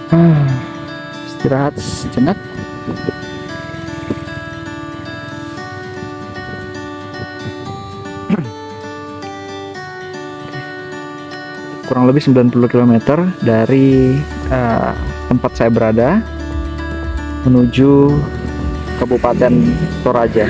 Istirahat sejenak. Kurang lebih 90 km dari tempat saya berada menuju Kabupaten Toraja.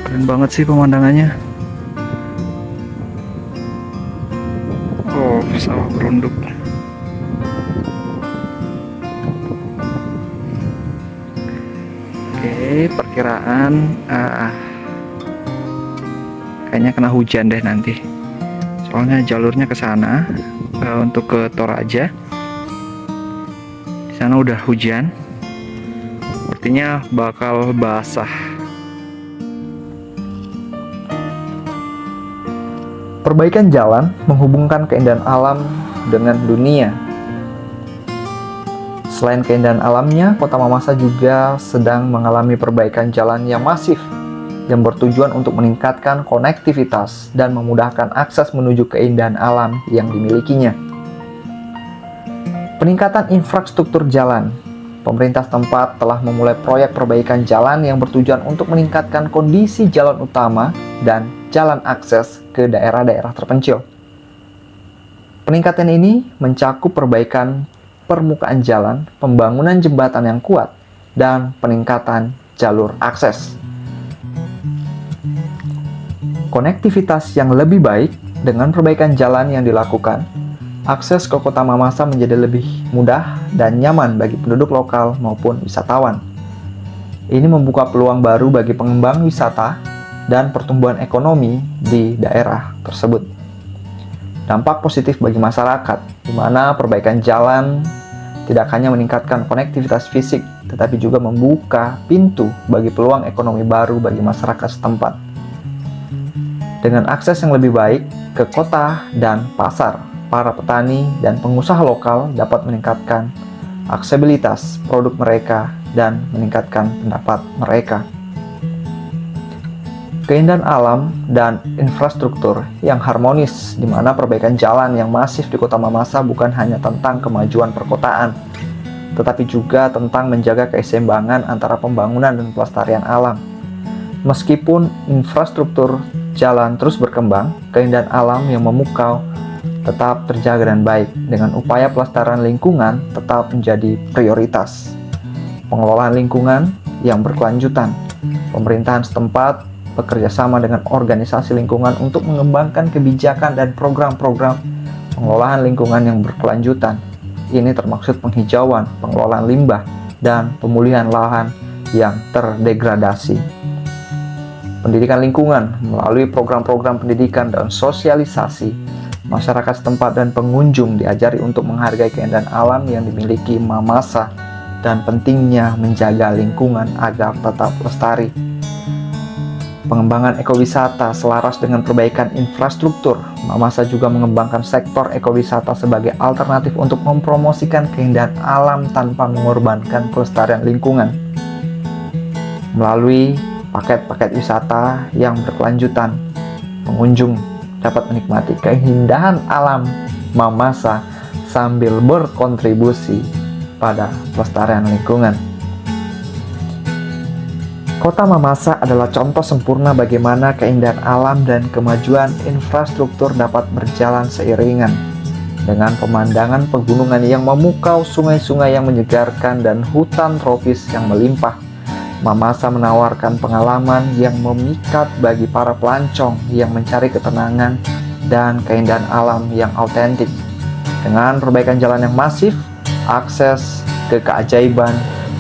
Keren banget sih pemandangannya. Oh, sawah berunduk. Oke, perkiraan kayaknya kena hujan deh nanti. Soalnya jalurnya ke sana untuk ke Toraja. Di sana udah hujan. Artinya bakal basah. Perbaikan jalan menghubungkan keindahan alam dengan dunia. Selain keindahan alamnya, Kota Mamasa juga sedang mengalami perbaikan jalan yang masif yang bertujuan untuk meningkatkan konektivitas dan memudahkan akses menuju keindahan alam yang dimilikinya. Peningkatan infrastruktur jalan. Pemerintah setempat telah memulai proyek perbaikan jalan yang bertujuan untuk meningkatkan kondisi jalan utama dan jalan akses ke daerah-daerah terpencil. Peningkatan ini mencakup perbaikan permukaan jalan, pembangunan jembatan yang kuat, dan peningkatan jalur akses. Konektivitas yang lebih baik dengan perbaikan jalan yang dilakukan, akses ke Kota Mamasa menjadi lebih mudah dan nyaman bagi penduduk lokal maupun wisatawan. Ini membuka peluang baru bagi pengembang wisata dan pertumbuhan ekonomi di daerah tersebut. Dampak positif bagi masyarakat, di mana perbaikan jalan tidak hanya meningkatkan konektivitas fisik, tetapi juga membuka pintu bagi peluang ekonomi baru bagi masyarakat setempat. Dengan akses yang lebih baik ke kota dan pasar, para petani dan pengusaha lokal dapat meningkatkan aksesibilitas produk mereka dan meningkatkan pendapat mereka. Keindahan alam dan infrastruktur yang harmonis, di mana perbaikan jalan yang masif di Kota Mamasa bukan hanya tentang kemajuan perkotaan, tetapi juga tentang menjaga keseimbangan antara pembangunan dan pelestarian alam. Meskipun infrastruktur jalan terus berkembang, keindahan alam yang memukau tetap terjaga dan baik, dengan upaya pelestarian lingkungan tetap menjadi prioritas. Pengelolaan lingkungan yang berkelanjutan. Pemerintahan setempat bekerja sama dengan organisasi lingkungan untuk mengembangkan kebijakan dan program-program pengelolaan lingkungan yang berkelanjutan. Ini termaksud penghijauan, pengelolaan limbah, dan pemulihan lahan yang terdegradasi. Pendidikan lingkungan melalui program-program pendidikan dan sosialisasi, masyarakat setempat dan pengunjung diajari untuk menghargai keindahan alam yang dimiliki Mamasa dan pentingnya menjaga lingkungan agar tetap lestari. Pengembangan ekowisata selaras dengan perbaikan infrastruktur. Mamasa juga mengembangkan sektor ekowisata sebagai alternatif untuk mempromosikan keindahan alam tanpa mengorbankan kelestarian lingkungan. Melalui paket-paket wisata yang berkelanjutan, pengunjung dapat menikmati keindahan alam Mamasa sambil berkontribusi pada pelestarian lingkungan. Kota Mamasa adalah contoh sempurna bagaimana keindahan alam dan kemajuan infrastruktur dapat berjalan seiringan dengan pemandangan pegunungan yang memukau, sungai-sungai yang menyegarkan, dan hutan tropis yang melimpah. Mamasa menawarkan pengalaman yang memikat bagi para pelancong yang mencari ketenangan dan keindahan alam yang autentik. Dengan perbaikan jalan yang masif, akses ke keajaiban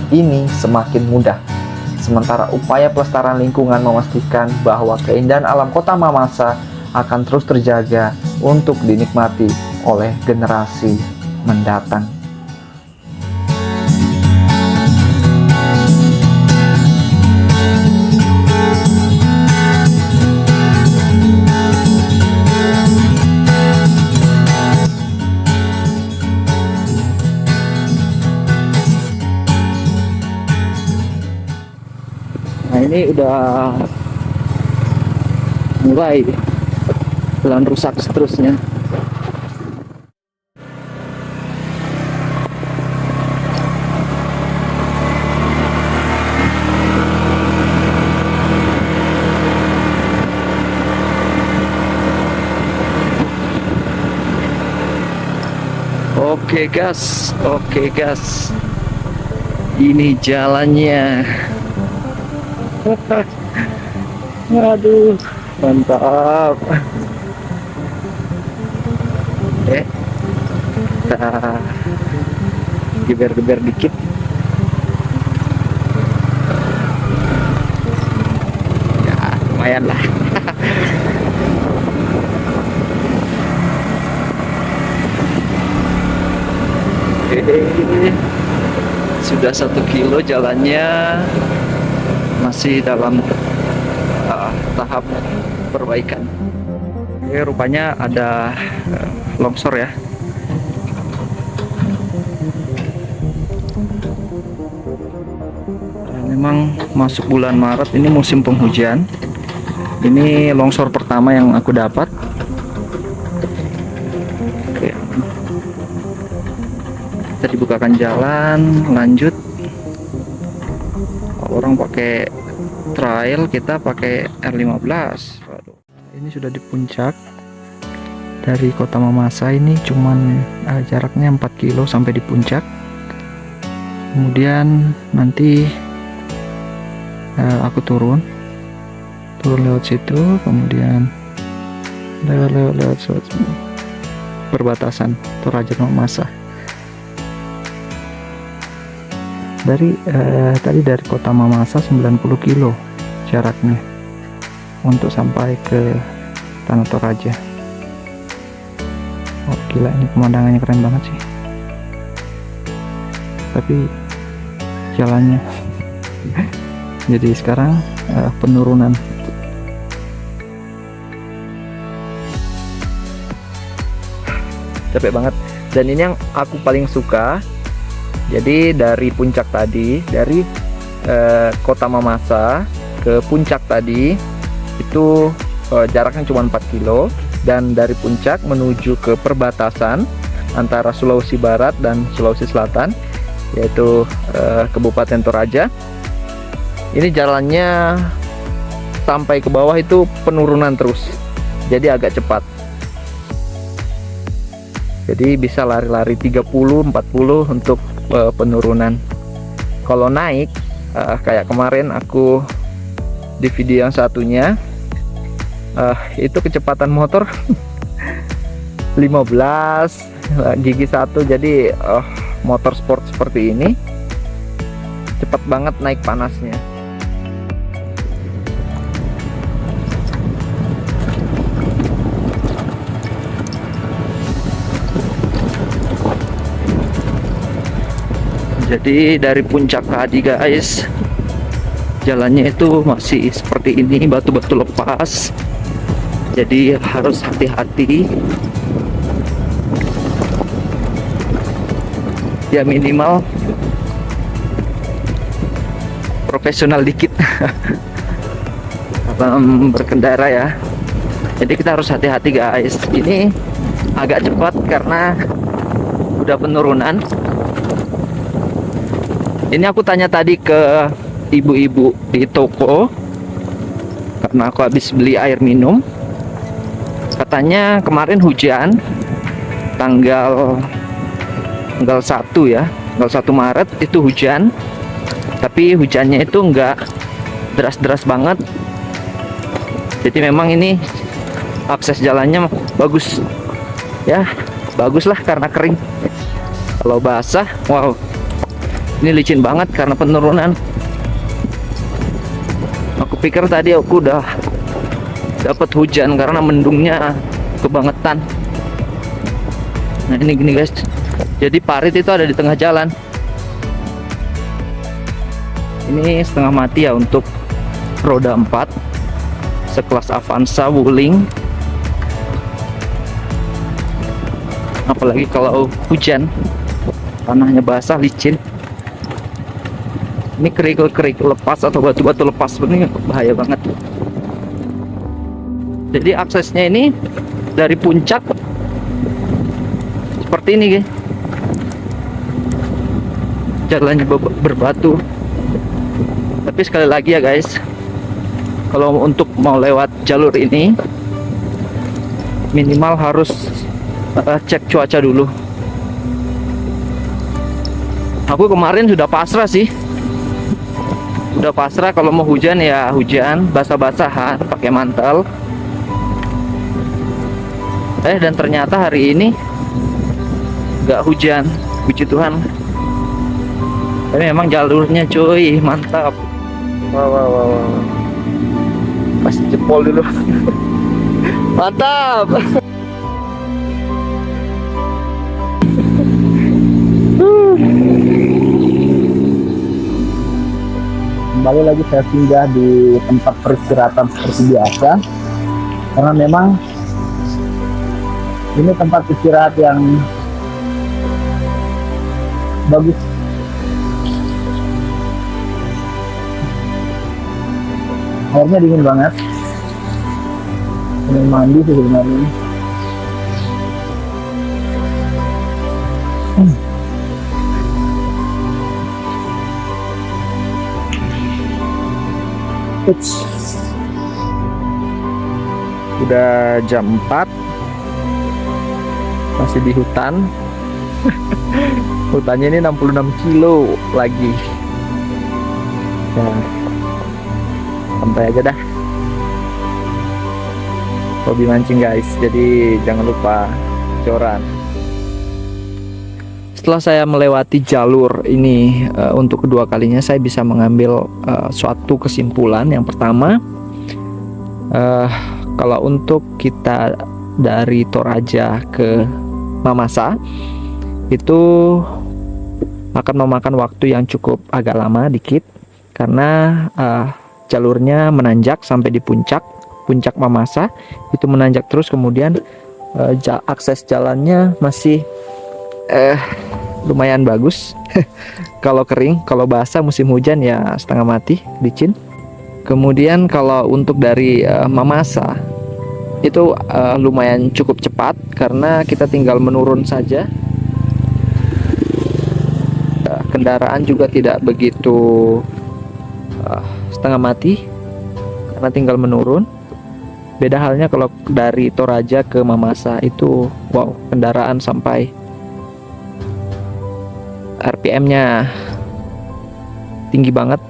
ini semakin mudah. Sementara upaya pelestarian lingkungan memastikan bahwa keindahan alam Kota Mamasa akan terus terjaga untuk dinikmati oleh generasi mendatang. ini udah mulai jalan rusak seterusnya. Oke gas, ini jalannya. Aduh, mantap. Kita geber-geber dikit. Ya, lumayan lah. Sudah 1 kilo jalannya, masih dalam tahap perbaikan. Rupanya ada longsor ya. Memang masuk bulan Maret, ini musim penghujan. Ini longsor pertama yang aku dapat. Kita dibukakan jalan, lanjut. Orang pakai trail, kita pakai R15. Waduh. Ini sudah di puncak. Dari Kota Mamasa ini cuman jaraknya 4 kilo sampai di puncak. Kemudian nanti aku turun lewat situ, kemudian lewat perbatasan Toraja Mamasa. Tadi dari Kota Mamasa 90 kilo jaraknya untuk sampai ke Tanah Toraja. Oh gila, ini pemandangannya keren banget sih, tapi jalannya jadi sekarang penurunan. Capek banget, dan ini yang aku paling suka. Jadi dari puncak tadi, dari Kota Mamasa ke puncak tadi itu jaraknya cuma 4 kilo, dan dari puncak menuju ke perbatasan antara Sulawesi Barat dan Sulawesi Selatan, yaitu Kabupaten Toraja. Ini jalannya sampai ke bawah itu penurunan terus, jadi agak cepat. Jadi bisa lari-lari 30-40 untuk penurunan. Kalau naik kayak kemarin aku di video yang satunya, itu kecepatan motor 15 gigi 1. Jadi motor sport seperti ini cepat banget naik panasnya. Jadi dari puncak tadi guys, jalannya itu masih seperti ini, batu-batu lepas, jadi harus hati-hati ya, minimal profesional dikit dalam berkendara ya. Jadi kita harus hati-hati guys. Ini agak cepat karena udah penurunan. Ini aku tanya tadi ke ibu-ibu di toko karena aku habis beli air minum. Katanya kemarin hujan tanggal 1 ya, tanggal 1 Maret itu hujan. Tapi hujannya itu enggak deras-deras banget. Jadi memang ini akses jalannya bagus. Ya, bagus lah karena kering. Kalau basah, wow. Ini licin banget karena penurunan. Aku pikir tadi aku udah dapat hujan karena mendungnya kebangetan. Nah ini gini guys, jadi parit itu ada di tengah jalan. Ini setengah mati ya untuk roda 4 sekelas Avanza Wuling. Apalagi kalau hujan, tanahnya basah, licin. Ini kerikil-kerikil lepas atau batu-batu lepas, ini bahaya banget. Jadi aksesnya ini dari puncak seperti ini, guys. Jalannya berbatu. Tapi sekali lagi ya guys, kalau untuk mau lewat jalur ini minimal harus cek cuaca dulu. Aku kemarin sudah pasrah sih. Udah pasrah kalau mau hujan ya hujan, basah-basahan pakai mantel. Dan ternyata hari ini nggak hujan, puji Tuhan. Tapi memang jalurnya cuy, mantap. Wow. Kasih jempol dulu. Mantap. Kembali lagi saya singgah di tempat peristirahatan seperti biasa, karena memang ini tempat istirahat yang bagus. Airnya dingin banget, ingin mandi sih sebenarnya. Udah jam 4, masih di hutan. Hutannya ini 66 kilo lagi. Nah, santai aja dah. Hobi mancing guys, jadi jangan lupa joran. Setelah saya melewati jalur ini untuk kedua kalinya, saya bisa mengambil suatu kesimpulan. Yang pertama, kalau untuk kita dari Toraja ke Mamasa itu akan memakan waktu yang cukup agak lama dikit, karena jalurnya menanjak sampai di puncak Mamasa. Itu menanjak terus, kemudian akses jalannya masih lumayan bagus. Kalau kering, kalau basah musim hujan ya setengah mati, licin. Kemudian kalau untuk dari Mamasa itu lumayan cukup cepat, karena kita tinggal menurun saja. Kendaraan juga tidak begitu setengah mati, karena tinggal menurun. Beda halnya kalau dari Toraja ke Mamasa itu, wow, kendaraan sampai RPM-nya tinggi banget.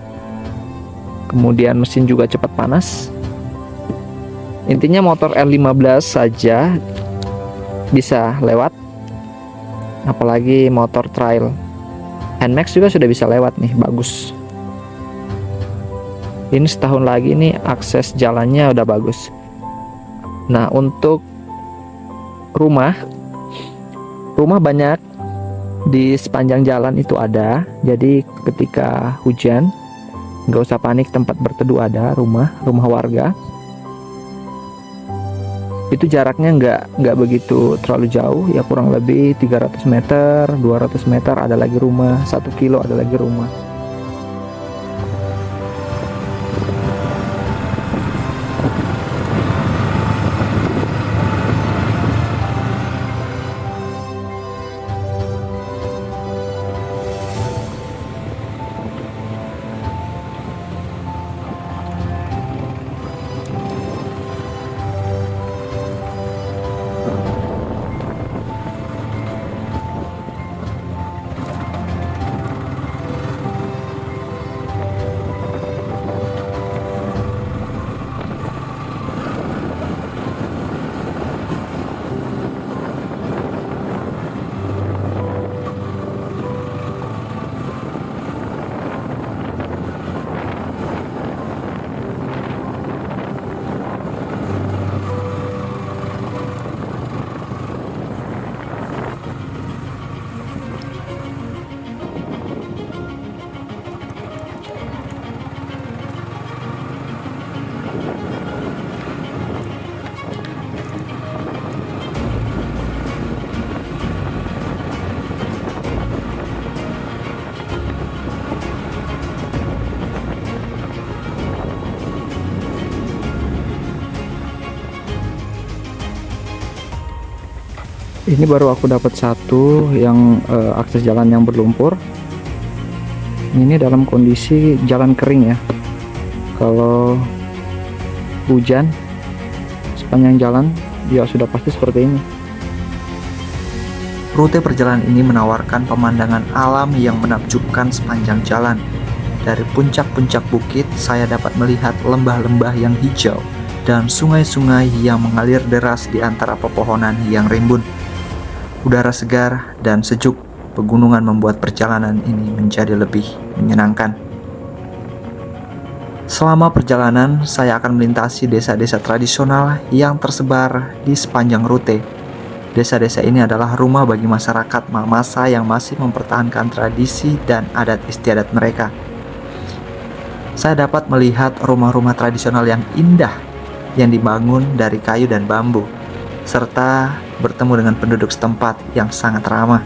Kemudian mesin juga cepat panas. Intinya motor R15 saja bisa lewat, apalagi motor trail. NMAX juga sudah bisa lewat nih, bagus. Ini setahun lagi nih akses jalannya udah bagus. Nah, untuk rumah banyak di sepanjang jalan itu ada. Jadi ketika hujan nggak usah panik, tempat berteduh ada, rumah warga. Itu jaraknya nggak begitu terlalu jauh, ya kurang lebih 300 meter, 200 meter ada lagi rumah, 1 kilo ada lagi rumah. Ini baru aku dapat satu yang akses jalan yang berlumpur. Ini dalam kondisi jalan kering ya. Kalau hujan sepanjang jalan ya sudah pasti seperti ini. Rute perjalanan ini menawarkan pemandangan alam yang menakjubkan sepanjang jalan. Dari puncak-puncak bukit, saya dapat melihat lembah-lembah yang hijau dan sungai-sungai yang mengalir deras di antara pepohonan yang rimbun. Udara segar dan sejuk pegunungan membuat perjalanan ini menjadi lebih menyenangkan. Selama perjalanan, saya akan melintasi desa-desa tradisional yang tersebar di sepanjang rute. Desa-desa ini adalah rumah bagi masyarakat Mamasa yang masih mempertahankan tradisi dan adat istiadat mereka. Saya dapat melihat rumah-rumah tradisional yang indah yang dibangun dari kayu dan bambu, serta bertemu dengan penduduk setempat yang sangat ramah.